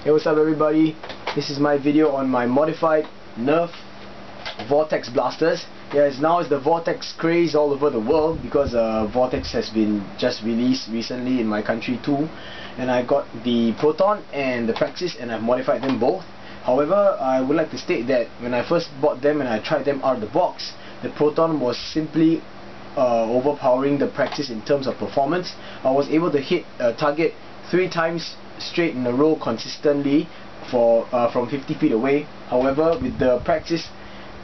Hey, what's up everybody? This is my video on my modified Nerf Vortex blasters. Yes, now it's the Vortex craze all over the world because Vortex has been just released recently in my country too, and I got the Proton and the Praxis and I've modified them both. However, I would like to state that when I first bought them and I tried them out of the box, the Proton was simply overpowering the Praxis in terms of performance. I was able to hit a target 3 times straight in a row consistently for from 50 feet away. However, with the Praxis,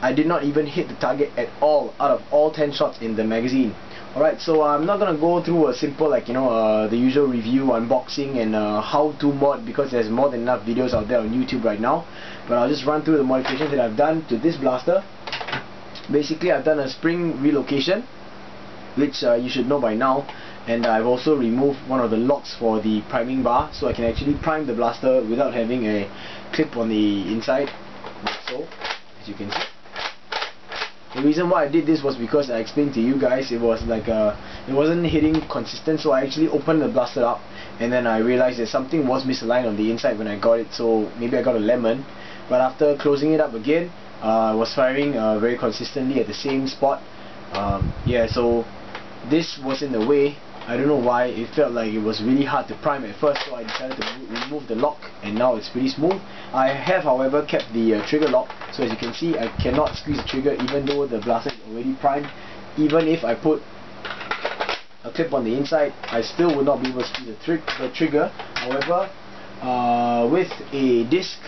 I did not even hit the target at all out of all 10 shots in the magazine. Alright, so I'm not gonna go through a simple the usual review, unboxing and how to mod, because there's more than enough videos out there on YouTube right now. But I'll just run through the modifications that I've done to this blaster. Basically, I've done a spring relocation, which you should know by now, and I've also removed one of the locks for the priming bar, so I can actually prime the blaster without having a clip on the inside, like so, as you can see. The reason why I did this was because I explained to you guys it was like it wasn't hitting consistent, so I actually opened the blaster up and then I realized that something was misaligned on the inside when I got it, so maybe I got a lemon. But after closing it up again, I was firing very consistently at the same spot. Yeah, so this was in the way. I don't know why. It felt like it was really hard to prime at first, so I decided to remove the lock, and now it's pretty smooth. I have, however, kept the trigger lock, so as you can see, I cannot squeeze the trigger even though the blaster is already primed. Even if I put a clip on the inside, I still would not be able to squeeze the trigger. However, with a disc,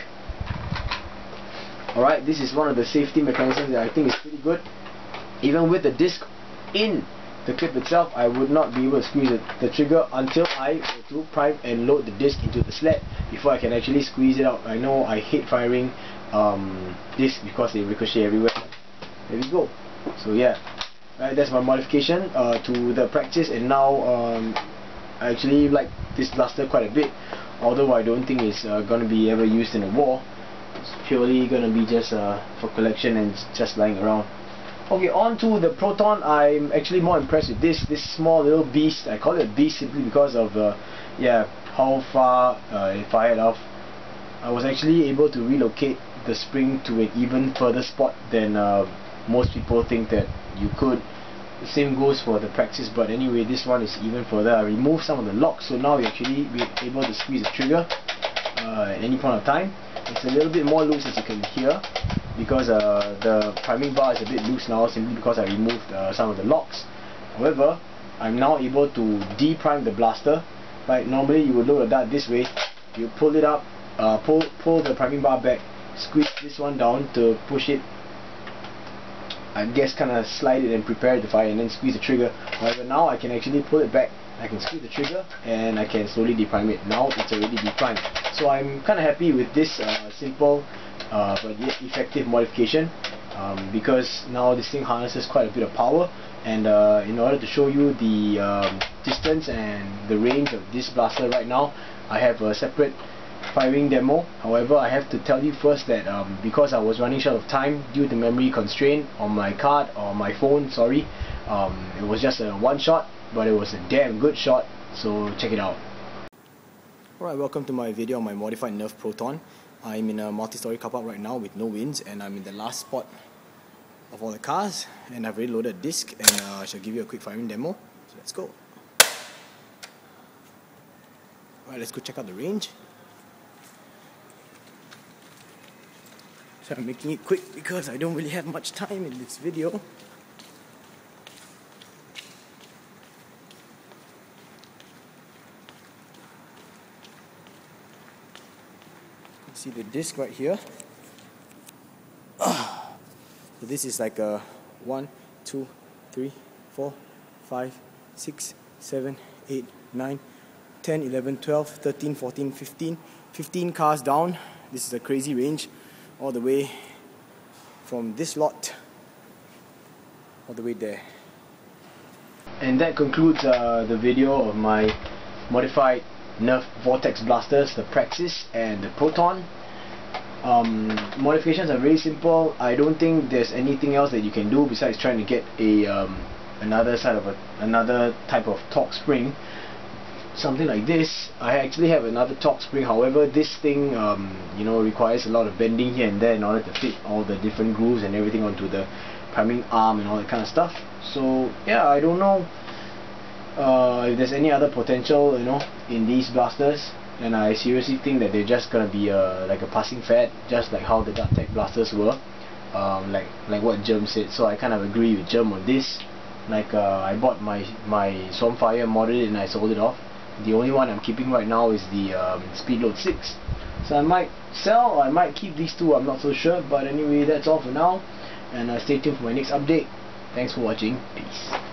alright, this is one of the safety mechanisms that I think is pretty good. Even with the disc in the clip itself, I would not be able to squeeze the trigger until I go to prime and load the disc into the sled before I can actually squeeze it out. I know I hate firing discs because they ricochet everywhere. There we go. So yeah, that's my modification to the Praxis, and now I actually like this blaster quite a bit, although I don't think it's going to be ever used in a war. It's purely going to be just for collection and just lying around. Okay, on to the Proton. I'm actually more impressed with this small little beast. I call it a beast simply because of how far it fired off. I was actually able to relocate the spring to an even further spot than most people think that you could. The same goes for the Praxis, but anyway, this one is even further. I removed some of the locks, so now you're actually able to squeeze the trigger at any point of time. It's a little bit more loose, as you can hear, because the priming bar is a bit loose now simply because I removed some of the locks. However, I'm now able to de-prime the blaster. Right, normally you would load a dart this way, you pull it up, pull the priming bar back, squeeze this one down to push it, I guess kind of slide it and prepare it to fire, and then squeeze the trigger. However, now I can actually pull it back, I can squeeze the trigger and I can slowly de-prime it. Now it's already de-primed. So I'm kind of happy with this simple but yet effective modification, because now this thing harnesses quite a bit of power, and in order to show you the distance and the range of this blaster right now, I have a separate firing demo. However, I have to tell you first that because I was running short of time due to memory constraint on my card, or my phone, sorry, it was just a one shot, but it was a damn good shot, so check it out. Alright, welcome to my video on my modified Nerf Proton. I'm in a multi-story car park right now with no winds, and I'm in the last spot of all the cars, and I've already loaded a disc, and I shall give you a quick firing demo. So let's go. Alright, let's go check out the range. So I'm making it quick because I don't really have much time in this video. See the disc right here. So this is like a 1, 2, 3, 4, 5, 6, 7, 8, 9, 10, 11, 12, 13, 14, 15 cars down. This is a crazy range, all the way from this lot all the way there. And that concludes the video of my modified Nerf Vortex blasters, the Praxis and the Proton. Modifications are very simple. I don't think there's anything else that you can do besides trying to get a another type of torque spring. something like this. I actually have another torque spring, however this thing you know, requires a lot of bending here and there in order to fit all the different grooves and everything onto the priming arm and all that kind of stuff. So yeah, I don't know if there's any other potential, you know, in these blasters, and I seriously think that they're just gonna be like a passing fad, just like how the DartTech blasters were, like what Germ said. So I kind of agree with Germ on this. Like I bought my Swarmfire, modded it, and I sold it off. The only one I'm keeping right now is the Speedload 6. So I might sell or I might keep these two, I'm not so sure. But anyway, that's all for now, and stay tuned for my next update. Thanks for watching. Peace.